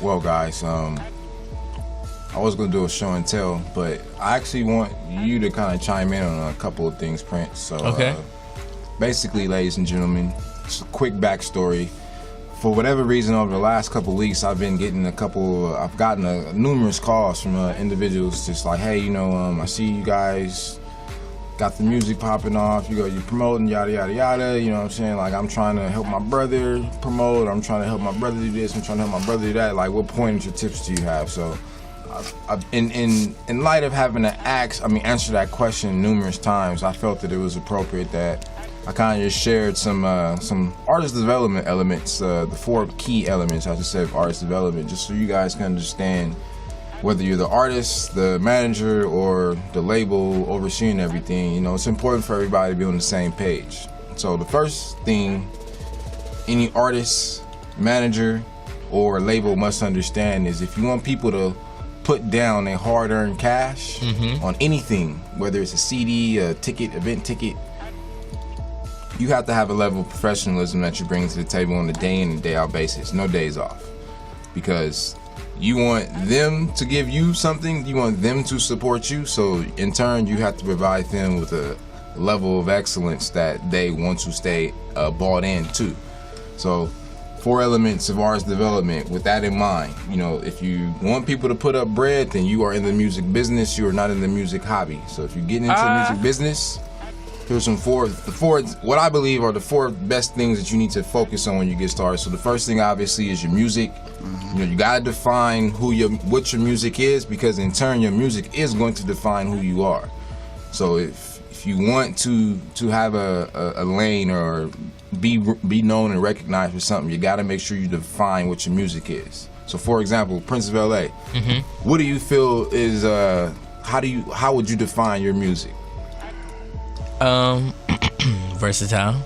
Well, guys, I was gonna do a show and tell, but I actually want you to kind of chime in on a couple of things, Prince. So, okay. Basically, ladies and gentlemen, just a quick backstory. For whatever reason, over the last couple of weeks, I've been getting I've gotten numerous calls from individuals just like, hey, I see you guys got the music popping off, you're promoting, yada, yada, yada, you know what I'm saying? Like, I'm trying to help my brother promote, I'm trying to help my brother do this, I'm trying to help my brother do that. Like, what pointers or tips do you have? So, in light of having to answer that question numerous times, I felt that it was appropriate that I kind of just shared some artist development elements, the 4 key elements, I should say, of artist development, just so you guys can understand whether you're the artist, the manager, or the label overseeing everything. It's important for everybody to be on the same page. So the first thing any artist, manager, or label must understand is if you want people to put down their hard-earned cash on anything, whether it's a CD, a ticket, event ticket, you have to have a level of professionalism that you bring to the table on a day in and day out basis, no days off. Because you want them to give you something, you want them to support you, so in turn you have to provide them with a level of excellence that they want to stay bought in to. So 4 elements of artist development. With that in mind, if you want people to put up bread, then you are in the music business, you are not in the music hobby. So if you're getting into the music business, here's some what I believe are the 4 best things that you need to focus on when you get started. So the first thing obviously is your music. You gotta define what your music is, because in turn your music is going to define who you are. So if you want to have a lane or be known and recognized for something, you gotta make sure you define what your music is. So for example, Prince of LA, what do you feel is how would you define your music? Versatile.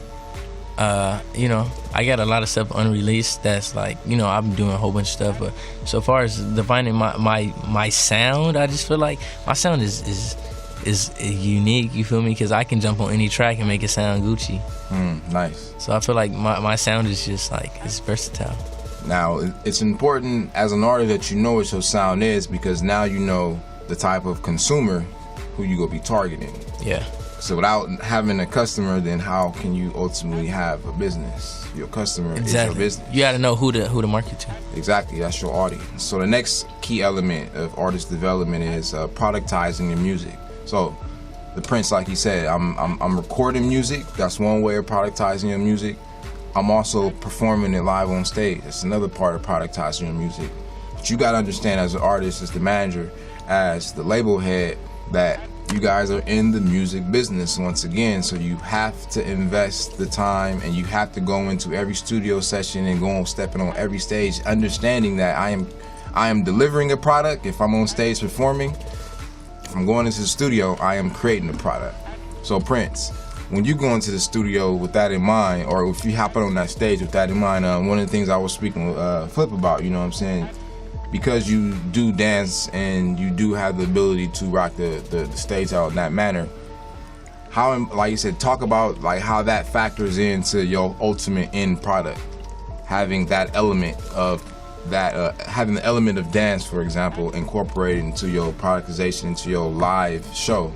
I got a lot of stuff unreleased that's like, I've been doing a whole bunch of stuff, but so far as defining my sound, I just feel like my sound is unique, you feel me? Because I can jump on any track and make it sound Gucci. Nice. So I feel like my sound is just like, it's versatile. Now, it's important as an artist that you know what your sound is, because now you know the type of consumer who you gonna be targeting. Yeah. So without having a customer, then how can you ultimately have a business? Your customer is your business. You got to know who to market to. Exactly, that's your audience. So the next key element of artist development is productizing your music. So the Prince, like he said, I'm recording music. That's one way of productizing your music. I'm also performing it live on stage. That's another part of productizing your music. But you got to understand, as an artist, as the manager, as the label head, that you guys are in the music business once again, so you have to invest the time and you have to go into every studio session and stepping on every stage, understanding that I am delivering a product. If I'm on stage performing, if I'm going into the studio, I am creating a product. So Prince, when you go into the studio with that in mind, or if you hop on that stage with that in mind, one of the things I was speaking with Flip about, you know what I'm saying, because you do dance and you do have the ability to rock the stage out in that manner, how, like you said, talk about like how that factors into your ultimate end product, having that element of having the element of dance, for example, incorporated into your productization, into your live show,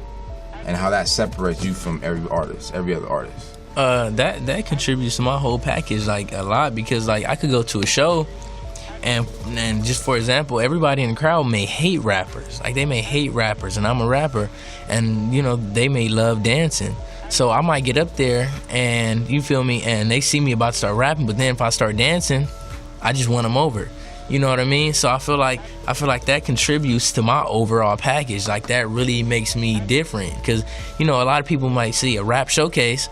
and how that separates you from every other artist. That contributes to my whole package like a lot, because like I could go to a show and just for example, everybody in the crowd may hate rappers. Like they may hate rappers, and I'm a rapper, and they may love dancing. So I might get up there and, you feel me, and they see me about to start rapping, but then if I start dancing, I just won them over. You know what I mean? So I feel like that contributes to my overall package. Like that really makes me different, because a lot of people might see a rap showcase.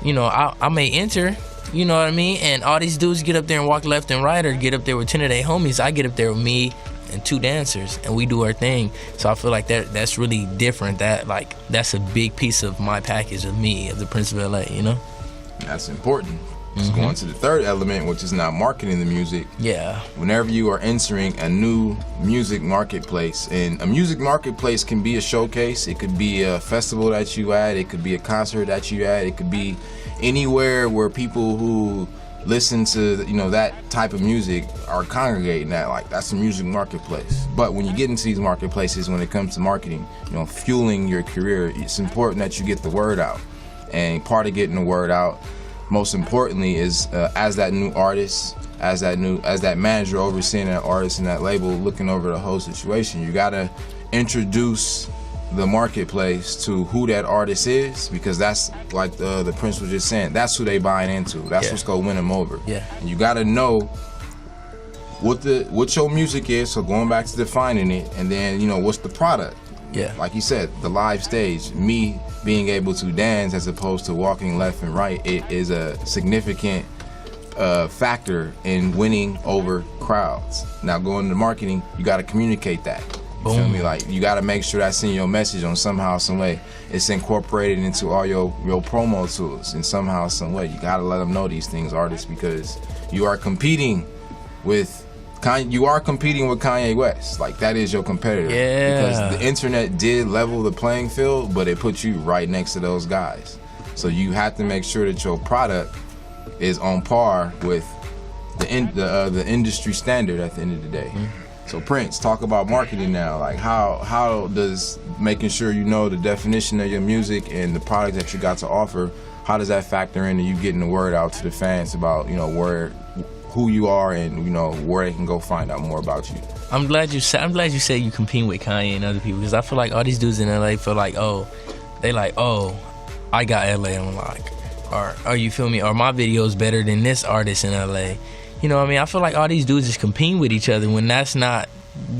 I may enter. You know what I mean? And all these dudes get up there and walk left and right, or get up there with 10 of their homies. I get up there with me and 2 dancers, and we do our thing. So I feel like that's really different. That's a big piece of my package of me, of the Prince of LA, That's important. Let's go on to the third element, which is now marketing the music. Yeah. Whenever you are entering a new music marketplace, and a music marketplace can be a showcase, it could be a festival that you at, it could be a concert that you at, it could be anywhere where people who listen to, you know, that type of music are congregating that. Like, that's a music marketplace. But when you get into these marketplaces, when it comes to marketing, you know, fueling your career, it's important that you get the word out. And part of getting the word out, most importantly, is as that new artist, as that manager overseeing that artist and that label, looking over the whole situation, you gotta introduce the marketplace to who that artist is, because that's like the Prince was just saying, that's who they buying into. That's what's gonna win them over. And you gotta know what your music is, so going back to defining it, and then, you know, what's the product. Like you said, the live stage, me being able to dance as opposed to walking left and right, it is a significant factor in winning over crowds. Now, going to marketing, you got to communicate that. You feel me? Like, you got to make sure that's in your message on somehow, some way. It's incorporated into all your promo tools in somehow, some way. You got to let them know these things, artists, because you are competing with Kanye West. Like, that is your competitor. Because the internet did level the playing field, but it put you right next to those guys. So you have to make sure that your product is on par with the industry standard at the end of the day. So Prince, talk about marketing now. Like, how does making sure you know the definition of your music and the product that you got to offer, how does that factor into you getting the word out to the fans about, you know, who you are and, you know, where they can go find out more about you? I'm glad you said you compete with Kanye and other people, because I feel like all these dudes in LA feel like, I got LA on lock, or you feel me, or my video is better than this artist in LA. You know what I mean? I feel like all these dudes is competing with each other when that's not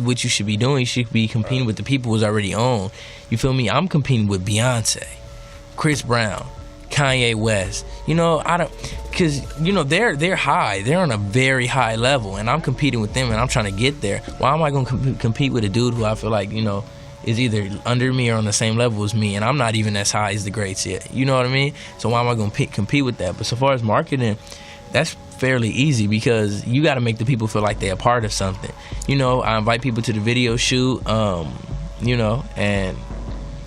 what you should be doing. You should be competing with the people who's already on. You feel me? I'm competing with Beyonce, Chris Brown, Kanye West. You know, because, you know, they're high. They're on a very high level, and I'm competing with them, and I'm trying to get there. Why am I going to compete with a dude who I feel like, you know, is either under me or on the same level as me, and I'm not even as high as the greats yet? You know what I mean? So why am I going to compete with that? But so far as marketing, that's fairly easy, because you got to make the people feel like they're a part of something. You know, I invite people to the video shoot, you know, and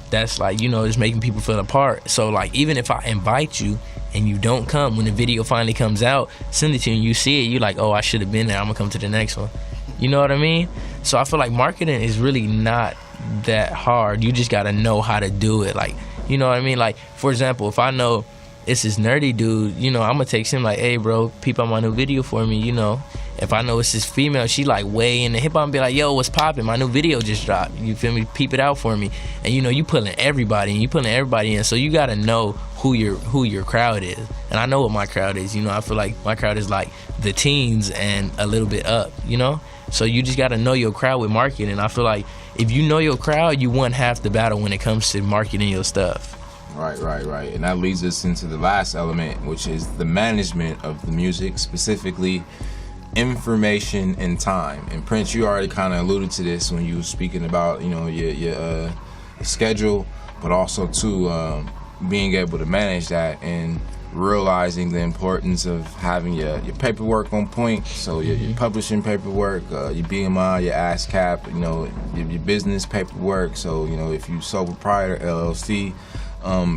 that's like, you know, just making people feel a part. So like, even if I invite you and you don't come, when the video finally comes out, send it to you and you see it, you're like, oh, I should have been there, I'm gonna come to the next one. You know what I mean? So I feel like marketing is really not that hard. You just gotta know how to do it. Like, you know what I mean? Like, for example, if I know it's this nerdy dude, you know, I'm gonna text him like, hey bro, peep out my new video for me, you know. If I know it's this female, she like way in the hip hop, and be like, yo, what's poppin'? My new video just dropped. You feel me? Peep it out for me. And you know, you pulling everybody in. So you gotta know who your crowd is. And I know what my crowd is. You know, I feel like my crowd is like the teens and a little bit up, you know? So you just gotta know your crowd with marketing. And I feel like if you know your crowd, you won half the battle when it comes to marketing your stuff. Right. And that leads us into the last element, which is the management of the music, specifically information and time. And Prince, you already kind of alluded to this when you were speaking about, you know, your schedule, but also too being able to manage that and realizing the importance of having your paperwork on point. So your publishing paperwork, your BMI, your ASCAP, you know, your business paperwork. So, you know, if you sole proprietor, LLC,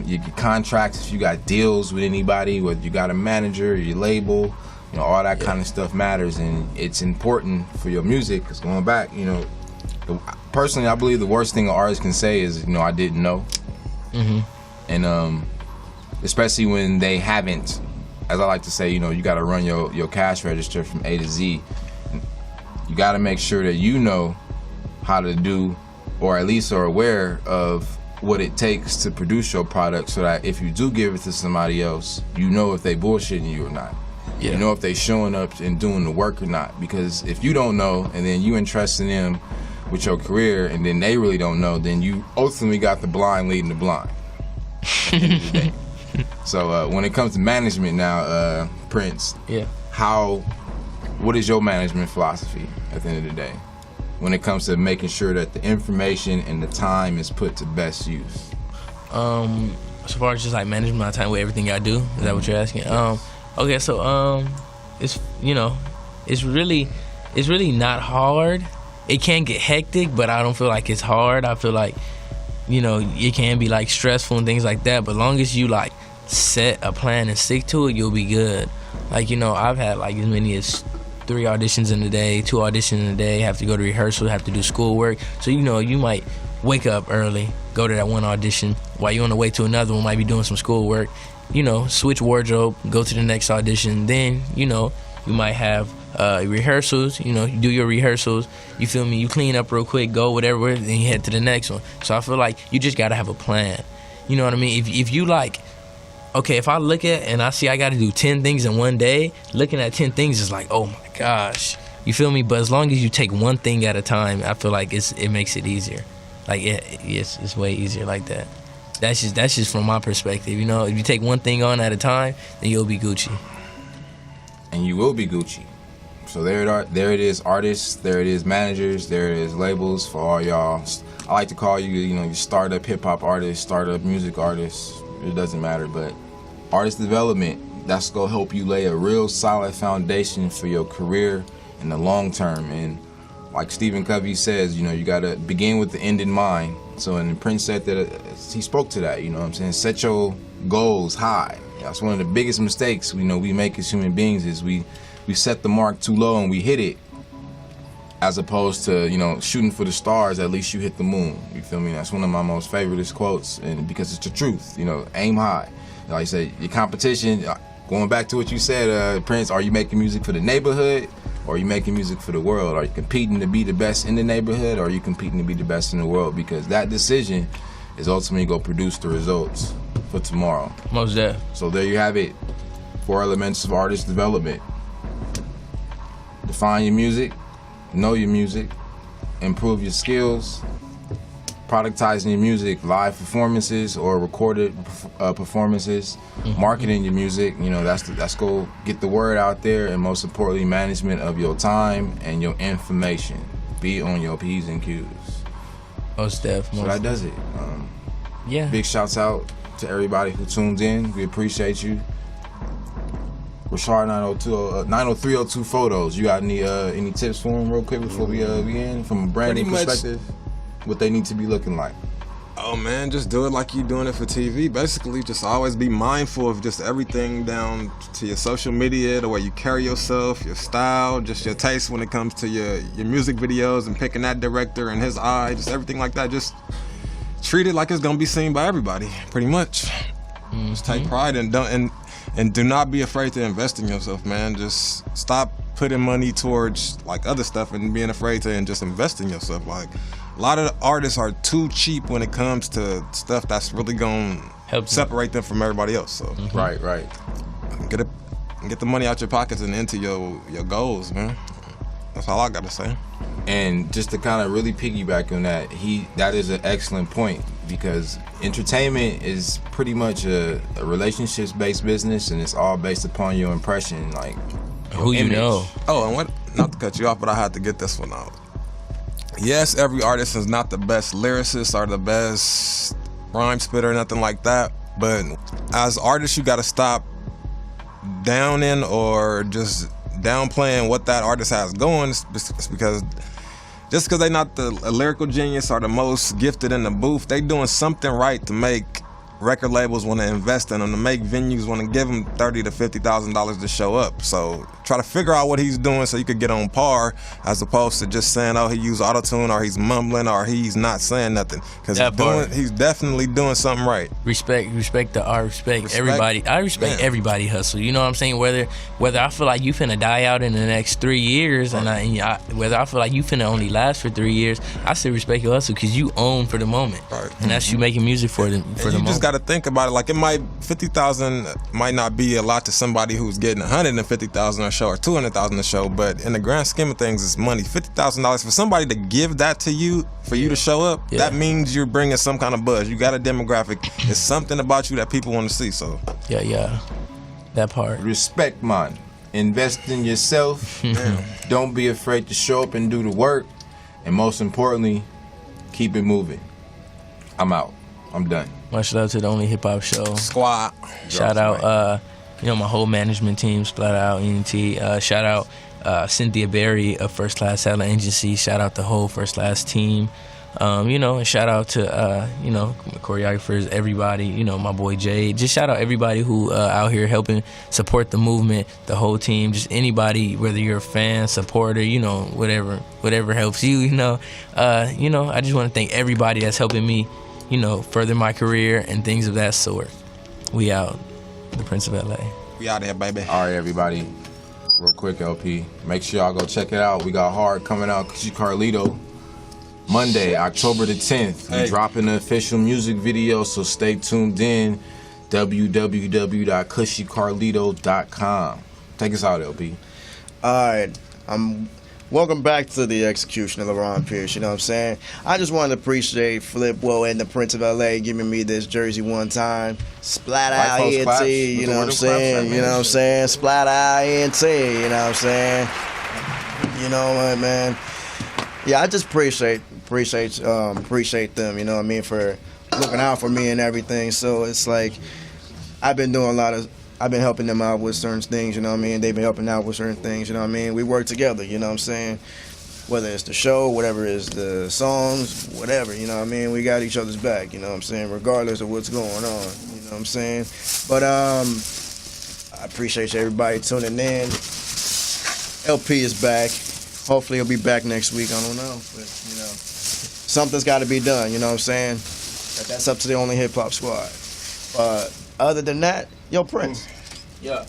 your contracts, if you got deals with anybody, whether you got a manager, your label, you know, all that kind of stuff matters, and it's important for your music. Because going back, you know, personally, I believe the worst thing an artist can say is, you know, I didn't know. And especially when they haven't, as I like to say, you know, you got to run your cash register from A to Z. You got to make sure that you know how to do, or at least are aware of what it takes to produce your product, so that if you do give it to somebody else, you know if they bullshitting you or not. You know if they showing up and doing the work or not. Because if you don't know, and then you entrusting them with your career, and then they really don't know, then you ultimately got the blind leading the blind at the end of the day. So when it comes to management now, Prince, what is your management philosophy at the end of the day when it comes to making sure that the information and the time is put to best use? As far as just like managing my time with everything I do, is that what you're asking? Okay, so it's, you know, it's really not hard. It can get hectic, but I don't feel like it's hard. I feel like, you know, it can be like stressful and things like that, but long as you like set a plan and stick to it, you'll be good. Like, you know, I've had like as many as 3 auditions in a day, 2 auditions in a day, have to go to rehearsal, have to do schoolwork. So, you know, you might wake up early, go to that one audition, while you're on the way to another one, might be doing some schoolwork, you know, switch wardrobe, go to the next audition. Then, you know, you might have rehearsals, you know, you do your rehearsals, you feel me, you clean up real quick, go whatever, then you head to the next one. So I feel like you just gotta have a plan. You know what I mean? If you like, okay, if I look at and I see I gotta do 10 things in one day, looking at 10 things is like, oh my gosh. You feel me? But as long as you take one thing at a time, I feel like it makes it easier. Like it's way easier like that. That's just from my perspective. You know, if you take one thing on at a time, then you'll be Gucci. And you will be Gucci. So there it is, artists. There it is, managers. There it is, labels for all y'all. I like to call you, you know, you startup hip hop artists, startup music artists. It doesn't matter, but artist development. That's gonna help you lay a real solid foundation for your career in the long term. And like Stephen Covey says, you know, you gotta begin with the end in mind. So, and Prince said that he spoke to that. You know what I'm saying? Set your goals high. That's one of the biggest mistakes we make as human beings is we set the mark too low and we hit it, as opposed to, you know, shooting for the stars. At least you hit the moon. You feel me? That's one of my most favorite quotes, and because it's the truth. You know, aim high. Like I said, your competition. Going back to what you said, Prince, are you making music for the neighborhood, or are you making music for the world? Are you competing to be the best in the neighborhood, or are you competing to be the best in the world? Because that decision is ultimately going to produce the results for tomorrow. Most def. So there you have it. 4 elements of artist development. Define your music, know your music, improve your skills, productizing your music, live performances or recorded performances, marketing your music. You know, that's go get the word out there, and most importantly, management of your time and your information. Be on your P's and Q's. Most def. So that does it. Yeah. Big shouts out to everybody who tuned in. We appreciate you. Rashard 90302 photos. You got any tips for them real quick before we end from a branding perspective? What they need to be looking like? Oh man, just do it like you're doing it for TV. Basically, just always be mindful of just everything down to your social media, the way you carry yourself, your style, just your taste when it comes to your music videos and picking that director and his eye, just everything like that. Just treat it like it's gonna be seen by everybody, pretty much. Just take pride and do not be afraid to invest in yourself, man. Just stop putting money towards like other stuff and being afraid to just invest in yourself. Like a lot of the artists are too cheap when it comes to stuff that's really gonna help separate them from everybody else. So Right. Get the money out your pockets and into your goals, man. That's all I gotta say. And just to kind of really piggyback on that is an excellent point, because entertainment is pretty much a relationships-based business, and it's all based upon your impression, like who you know. Oh, and not to cut you off, but I had to get this one out. Yes, every artist is not the best lyricist or the best rhyme spitter, nothing like that. But as artists, you gotta stop downing or just downplaying what that artist has going. It's because just because they're not the lyrical genius or the most gifted in the booth, they doing something right to make record labels want to invest in them, to make venues want to give them $30,000 to $50,000 to show up. So try to figure out what he's doing so you could get on par, as opposed to just saying, oh, he used auto-tune, or he's mumbling, or he's not saying nothing. Because he's definitely doing something right. Respect the art, respect everybody. I respect everybody hustle. You know what I'm saying? Whether I feel like you finna die out in the next 3 years, right, whether I feel like you finna only last for 3 years, I still respect your hustle because you own for the moment. Right. And that's you making music for the moment. You just got to think about it. Like, it might, 50,000 might not be a lot to somebody who's getting 150,000 a show or 200,000 a show, but in the grand scheme of things, it's money. $50,000 for somebody to give that to you, for you to show up, that means you're bringing some kind of buzz. You got a demographic. It's something about you that people want to see. So that part. Respect, man. Invest in yourself. Don't be afraid to show up and do the work, and most importantly, keep it moving. I'm out. I'm done. Much love to the Only Hip Hop Show Squad. Shout out, my whole management team, Splat Out, ENT. Shout out Cynthia Berry of First Class Talent Agency. Shout out the whole First Class team. And shout out to, choreographers, everybody, my boy Jay. Just shout out everybody who out here helping support the movement, the whole team, just anybody, whether you're a fan, supporter, whatever helps you, I just want to thank everybody that's helping me, further my career and things of that sort. We out. The Prince of LA. We out here, baby. All right, everybody. Real quick, LP. Make sure y'all go check it out. We got Hard coming out, Cushy Carlito. Monday, October the 10th. We dropping the official music video, so stay tuned in. www.cushycarlito.com. Take us out, LP. All right. Welcome back to the execution of LeBron Pierce, you know what I'm saying? I just wanted to appreciate Flip Woe and the Prince of LA giving me this jersey one time. Splat out ENT, you know what I'm saying? You know what I'm saying? Splat out ENT, you know what I'm saying? You know what, man? Yeah, I just appreciate them, you know what I mean, for looking out for me and everything. So it's like I've been helping them out with certain things, you know what I mean? They've been helping out with certain things, you know what I mean? We work together, you know what I'm saying? Whether it's the show, whatever is the songs, whatever, you know what I mean? We got each other's back, you know what I'm saying? Regardless of what's going on, you know what I'm saying? But I appreciate everybody tuning in. LP is back. Hopefully he'll be back next week, I don't know. But, something's got to be done, you know what I'm saying? But that's up to the Only Hip Hop Squad. But other than that, yo, Prince. Yeah.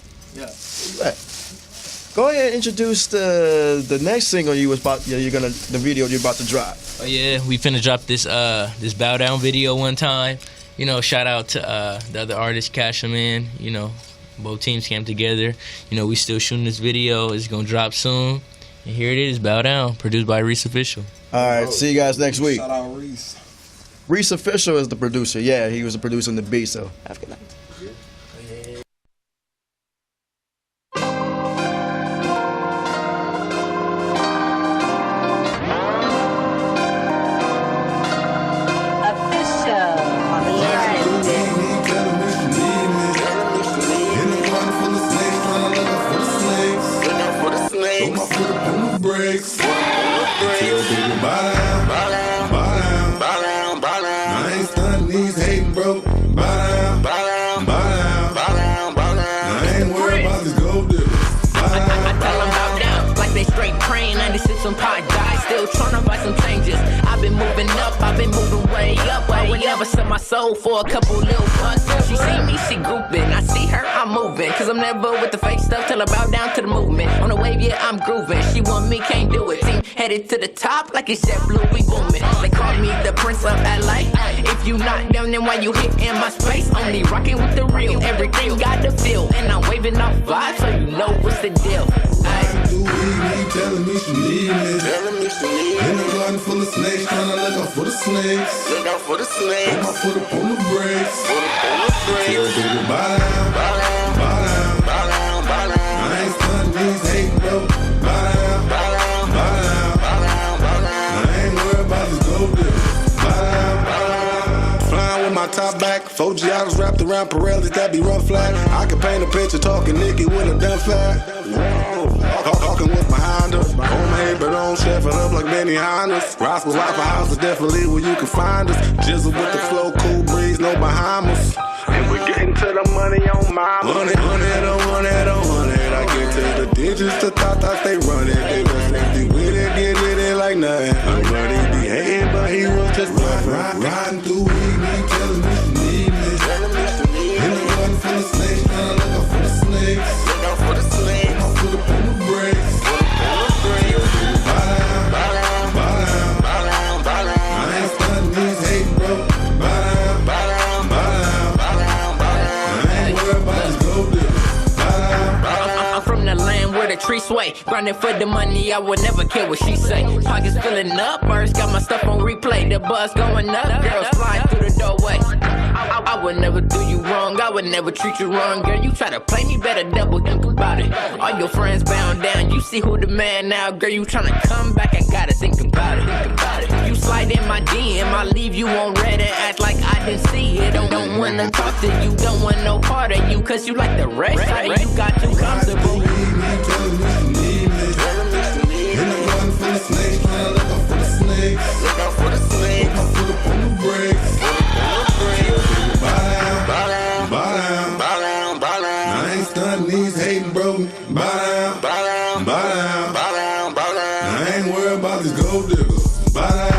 Go ahead and introduce the next single the video you're about to drop. Oh yeah, we finna drop this Bow Down video one time. Shout out to the other artist, Cash 'em In. Both teams came together. We still shooting this video. It's gonna drop soon. And here it is, Bow Down, produced by Reese Official. All right, see you guys next week. Shout out Reese. Reese Official is the producer. Yeah, he was the producer on the beat, so have a good night. Some pot die, still tryna buy some changes. I've been moving up, I've been moving way up. I would never sell my soul for a couple little bucks. She see me, she grouping. I see her, I'm moving. Cause I'm never with the fake stuff till I bow down to the movement. On the wave, yeah, I'm grooving. She want me, can't do it. Team headed to the top like it's JetBlue, we booming. They call me the Prince of LA. If you not down, then why you hit in my space? Only rocking with the real. Everything got the feel. And I'm waving off vibes, so you know what's the deal. Telling me she need me. In the garden full of snakes, tryna look out for the snakes. Look out for the snakes. Put my foot up on the brakes. Tell baby, bow down, bow down, bow down, bow down, bow down. I ain't stunning these hating, bro. Bow down, bow down, bow down, bow down, bow down. I ain't worried about this gold dip. Bow down, bow down. Flying with my top back, 4 Giottos wrapped around Pirellis, that be rough flat. I can paint a picture talking Nicky with a dumb flat. Talking with my Honda, homemade but on chef it up like Benny Hondas. Roscoe's Waffle House is definitely where you can find us. Jizzle with the flow, cool breeze, no Bahamas. And we're getting to the money on my 100, 100, 100, 100. I get to the digits, the thoughts they run it. They was empty with it, get with it like nothing. Nobody be hating, but he was just riding through weed, me telling me she need me. In the garden full of snakes, tryna look out for the snakes. Look out for the snakes. Put my foot up on the brakes. Tree sway, grinding for the money, I would never care what she say. Pockets filling up, birds got my stuff on replay. The buzz going up, girls flying through the doorway. I would never do you wrong, I would never treat you wrong. Girl, you try to play me, better double think about it. All your friends bound down, you see who the man now. Girl, you tryna come back, I gotta think about it. You slide in my DM, I leave you on red and act like I didn't see it. Don't wanna talk to you, don't want no part of you. Cause you like the rest, you got too comfortable. Telling me she need me. In the garden full of snakes, tryna look out for the snakes. Look out for the snakes. By the